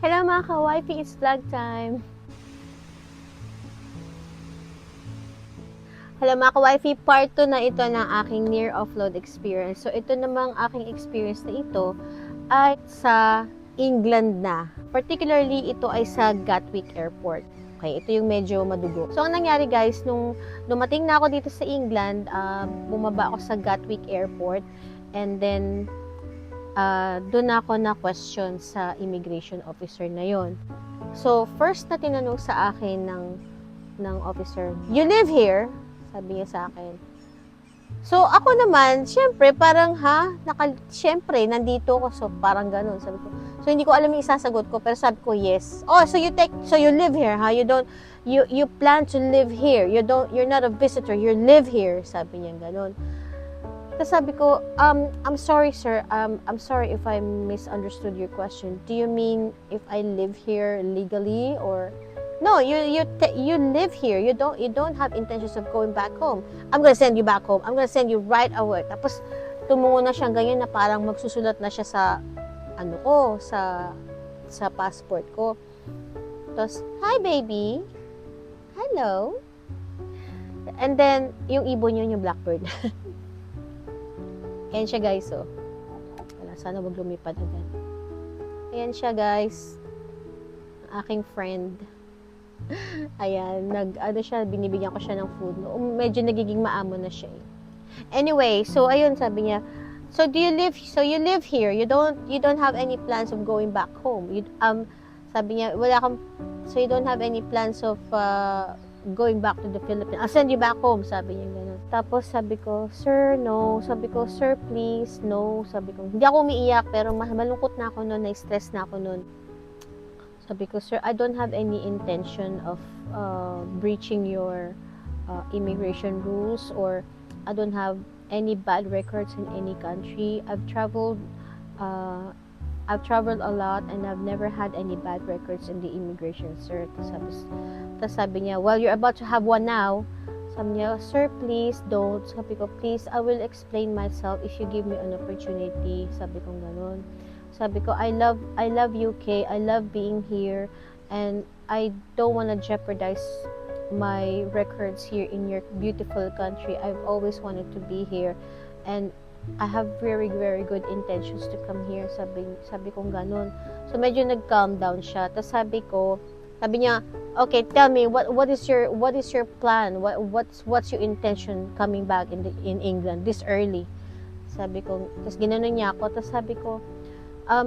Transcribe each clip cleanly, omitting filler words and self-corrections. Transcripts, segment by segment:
Hello mga ka-wifey, it's vlog time. Hello mga ka-wifey, part 2 na ito ng aking near offload experience. So ito namang aking experience na ito ay sa England na. Particularly ito ay sa Gatwick Airport. Okay, ito yung medyo madugo. So ang nangyari guys, nung dumating na ako dito sa England, bumaba ako sa Gatwick Airport and then doon ako na question sa immigration officer na yon. So first na tinanong sa akin ng officer, "You live here?" Sabi niya sa akin. So, ako naman, syempre, parang, syempre, nandito ako, so parang ganun, sabi ko. So, hindi ko alam yung isasagot ko, pero sabi ko, yes. Oh, so you live here, ha? You plan to live here. You're not a visitor, you live here, sabi niya, ganun. Tapos sabi ko, I'm sorry, sir, I'm sorry if I misunderstood your question. Do you mean if I live here legally, or... No, you live here. You don't have intentions of going back home. I'm gonna send you back home. I'm gonna send you right away. Tapos tumungo na siyang ganyan na parang magsusulat na siya sa sa passport ko. Tapos, "Hi baby. Hello." And then yung ibon niya, yung blackbird. Ayan siya guys, oh. Wala, sana wag lumipad agad. Ayan siya guys. Ang aking friend. Ayan, binibigyan ko siya ng food. Medyo nagiging maamo na siya eh. Anyway, so ayun, sabi niya, so you live here, you don't have any plans of going back home. Sabi niya, so you don't have any plans of going back to the Philippines. I'll send you back home, sabi niya gano'n. Tapos sabi ko, sir, no. Sabi ko, sir, please, no. Sabi ko, hindi ako umiiyak, pero malungkot na ako noon, na-stress na ako noon. Sabi ko, sir, I don't have any intention of breaching your immigration rules, or I don't have any bad records in any country. I've traveled a lot and I've never had any bad records in the immigration, sir. Tapos sabi niya, well, you're about to have one now. Sabi niya, sir, please don't. Sabi ko, please, I will explain myself if you give me an opportunity. Sabi ko gano'n. Sabi ko, I love UK, I love being here, and I don't want to jeopardize my records here in your beautiful country. I've always wanted to be here, and I have very, very good intentions to come here. Sabi ko ganun. So medyo nag-calm down siya. Tapos sabi niya, okay, tell me, what is your plan? What's your intention coming back in England this early? Sabi ko, tapos ginanon niya ako. Tapos sabi ko,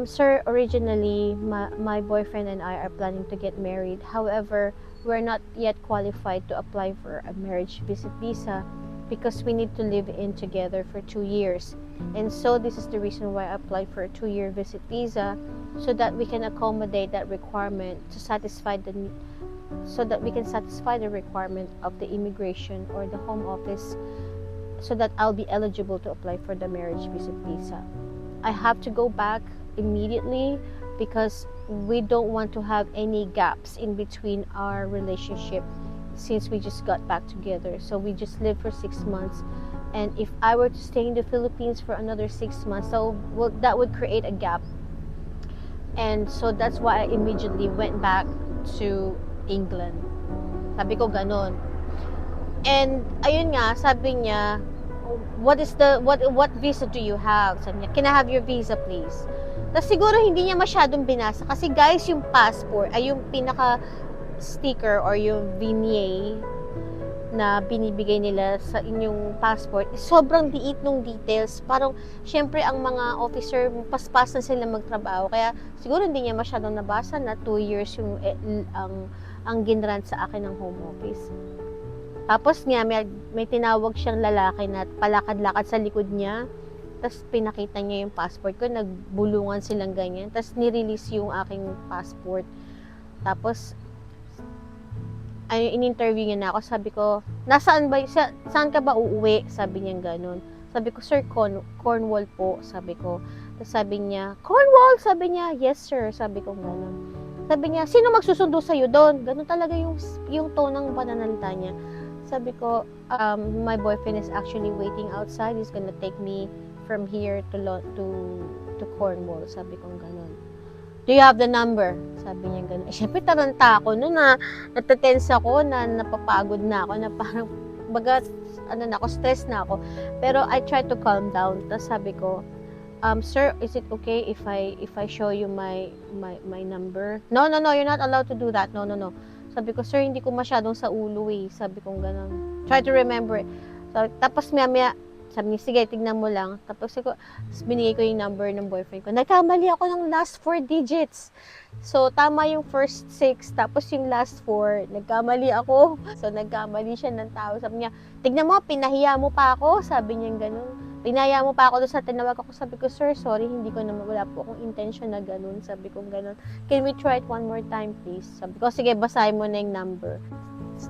sir, originally, my boyfriend and I are planning to get married. However, we're not yet qualified to apply for a marriage visa because we need to live in together for 2 years. And so this is the reason why I applied for a 2-year visit visa, so that we can accommodate that requirement so that we can satisfy the requirement of the immigration or the home office, so that I'll be eligible to apply for the marriage visit visa. I have to go back immediately because we don't want to have any gaps in between our relationship, since we just got back together. So we just lived for 6 months, and if I were to stay in the Philippines for another 6 months, that would create a gap. And so that's why I immediately went back to England. Sabi ko ganon. And ayun nga, sabi niya, what visa do you have? Sabi niya, can I have your visa please? Tapos siguro hindi niya masyadong binasa kasi guys, yung passport ay yung pinaka sticker or yung vignette na binibigay nila sa inyong passport, sobrang liit nung details. Parang syempre ang mga officer paspas na sila magtrabaho, kaya siguro hindi niya masyadong nabasa na 2 years yung ang ginrant sa akin ng home office. Tapos nga, may tinawag siyang lalaki na palakad-lakad sa likod niya. Tapos pinakita niya yung passport ko. Nagbulungan silang ganyan. Tapos nirelease yung aking passport. Tapos, in-interview niya na ako. Sabi ko, saan ka ba uuwi? Sabi niya ganun. Sabi ko, sir, Cornwall po. Sabi ko. Tapos sabi niya, Cornwall? Sabi niya, yes sir. Sabi ko ganun. Sabi niya, sino magsusundo sa'yo doon? Ganun talaga yung tone ng pananalita niya. Sabi ko, my boyfriend is actually waiting outside. He's gonna take me from here to Cornwall. Sabi ko ganun. Do you have the number? Sabi niya gano'n. Eh, syempre taranta ako no'n na natetense ako, na napapagod na ako, na parang baga, ano na ako, stress na ako. Pero I tried to calm down. Tapos sabi ko, sir, is it okay if I show you my number? No, no, no, you're not allowed to do that. No, no, no. Sabi ko, sir, hindi ko masyadong sa ulo eh. Sabi ko gano'n. Try to remember it. So, tapos maya, sabi niya, sige, tignan mo lang. Tapos binigay ko yung number ng boyfriend ko. Nagkamali ako ng last 4 digits. So, tama yung first 6, tapos yung last 4, nagkamali ako. So, nagkamali siya ng tao. Sabi niya, tignan mo, pinahiya mo pa ako. Sabi niya gano'n. Pinaya mo pa ako doon sa tinawag ako. Sabi ko, sir, sorry, hindi ko naman, wala po akong intention na ganun. Sabi ko ganun. Can we try it one more time, please? Sabi ko, sige, basahin mo na yung number.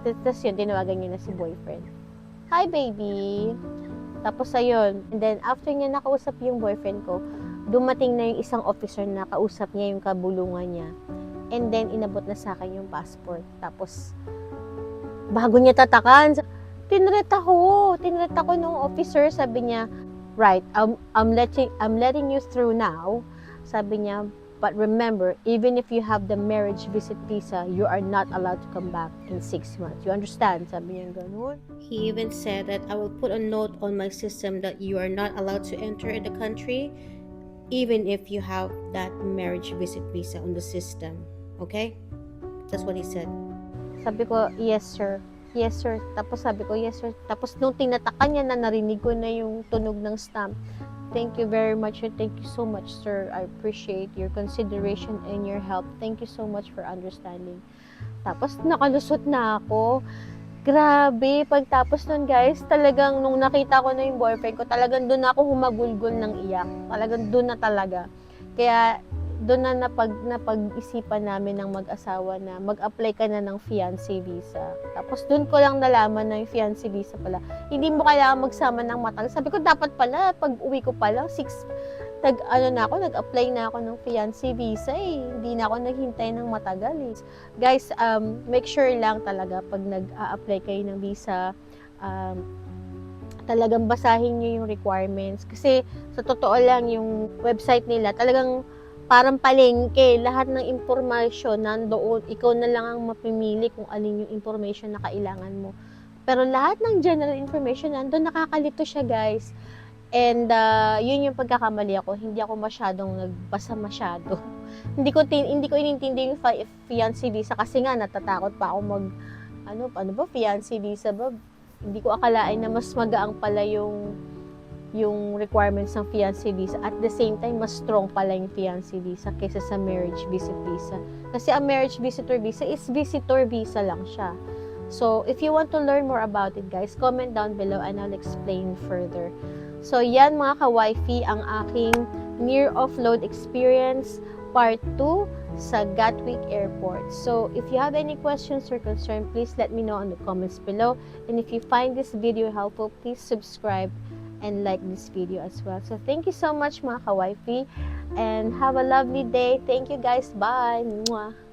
Tapos yun, tinawagan niya na si boyfriend. Hi, baby. Tapos ayun. And then, after niya nakausap yung boyfriend ko, dumating na yung isang officer na kausap niya yung kabulungan niya. And then, inabot na sa akin yung passport. Tapos, bago niya tatakan, tinret ako nung officer, sabi niya, right, I'm letting you through now. Sabi niya, but remember, even if you have the marriage visit visa, you are not allowed to come back in 6 months. You understand? Sabi niya ganun. He even said that I will put a note on my system that you are not allowed to enter the country, even if you have that marriage visit visa on the system. Okay? That's what he said. Sabi ko, yes, sir. Yes, sir. Tapos sabi ko, yes, sir. Tapos nung tinatakan niya na, narinig ko na yung tunog ng stamp. Thank you very much. Thank you so much, sir. I appreciate your consideration and your help. Thank you so much for understanding. Tapos nakalusot na ako. Grabe. Pagtapos nun, guys, talagang nung nakita ko na yung boyfriend ko, talagang doon ako humagulgol ng iyak. Talagang doon na talaga. Kaya doon na napag-isipan namin ng mag-asawa na mag-apply ka na ng fiancé visa. Tapos doon ko lang nalaman na yung fiancé visa pala, hindi mo kailangan magsama ng matagal. Sabi ko, dapat pala, pag uwi ko pala, nag-apply na ako ng fiancé visa eh. Hindi na ako naghintay ng matagal eh. Guys, make sure lang talaga pag nag-a-apply kayo ng visa, talagang basahin nyo yung requirements. Kasi sa totoo lang, yung website nila, talagang parang palengke, lahat ng information nandoon, ikaw na lang ang mapimili kung alin yung information na kailangan mo. Pero lahat ng general information nandoon, nakakalito siya, guys. And yun yung pagkakamali ako, hindi ako masyadong nagbasa masyado. hindi ko inintindi yung fiancé visa kasi nga natatakot pa ako ano ba fiancé visa ba? Hindi ko akalain na mas magaang pala yung requirements ng fiancé visa. At the same time, mas strong pala yung fiancé visa kaysa sa marriage visit visa. Kasi ang marriage visitor visa is visitor visa lang siya. So, if you want to learn more about it, guys, comment down below and I'll explain further. So, yan mga ka-wifey, ang aking near offload experience part 2 sa Gatwick Airport. So, if you have any questions or concern, please let me know in the comments below. And if you find this video helpful, please subscribe and like this video as well. So, thank you so much mga ka-wifey and have a lovely day. Thank you guys. Bye! Mwah!